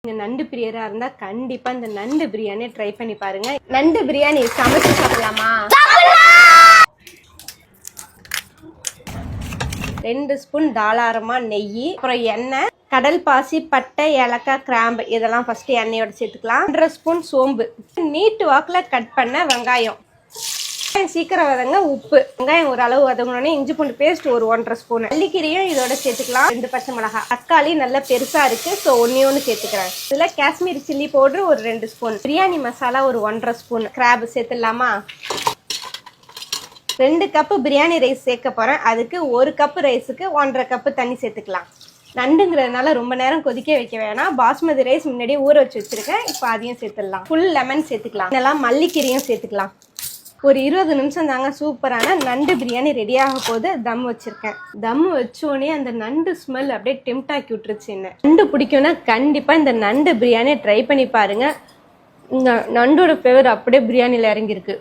நீங்க நண்டு பிரியரா இருந்தா கண்டிப்பா இந்த நண்டு பிரியாணி ட்ரை பண்ணி பாருங்க. நண்டு பிரியாணி சமைச்சு சாப்பிடலாமா? 2 ஸ்பூன் தாராளமா நெய், அப்புறம் எண்ணெய், கடல் பாசி, பட்டை, ஏலக்காய், கிராம்பு இதெல்லாம் ஃபர்ஸ்ட் எண்ணெயோட சேர்த்துக்கலாம். 1/2 ஸ்பூன் சோம்பு, நீட்டு வாக்குல கட் பண்ண வெங்காயம், சீக்கிரம் வதங்க உப்பு, வெங்காயம் ஒரு அளவு வதங்கினோடனே இஞ்சி பூண்டு பேஸ்ட் ஒரு 1/2 ஸ்பூன், மல்லிக்கீரையும் இதோட சேர்த்துக்கலாம். 2 பச்சை மிளகாய், தக்காளி நல்ல பெருசா இருக்கு ஸோ ஒன்னு சேர்த்துக்கிறேன். இதுல காஷ்மீரி சில்லி பவுடர் ஒரு 2 ஸ்பூன், பிரியாணி மசாலா ஒரு 1/2 ஸ்பூன், கிராப் சேர்த்துடலாமா? 2 கப்பு பிரியாணி ரைஸ் சேர்க்க போறேன். அதுக்கு 1 கப்பு ரைஸுக்கு 1/2 கப்பு தண்ணி சேர்த்துக்கலாம். நண்டுங்கிறதுனால ரொம்ப நேரம் கொதிக்க வைக்க வேணாம். பாஸ்மதி ரைஸ் முன்னாடியே ஊற வச்சு வச்சிருக்கேன். இப்போ அதையும் சேர்த்துடலாம். ஃபுல் லெமன் சேர்த்துக்கலாம். இதெல்லாம் மல்லிக்கீரையும் சேர்த்துக்கலாம். ஒரு 20 நிமிஷம் தாங்க சூப்பரான நண்டு பிரியாணி ரெடியாக போது. தம் வச்சிருக்கேன். தம் வச்சோடனே அந்த நண்டு ஸ்மெல் அப்படியே டெம்ட் ஆக்கி விட்டுருச்சு. என்ன நண்டு பிடிக்கும்னா கண்டிப்பா இந்த நண்டு பிரியாணியை ட்ரை பண்ணி பாருங்க. நண்டோட ஃப்ளேவர் அப்படியே பிரியாணியில் இறங்கியிருக்கு.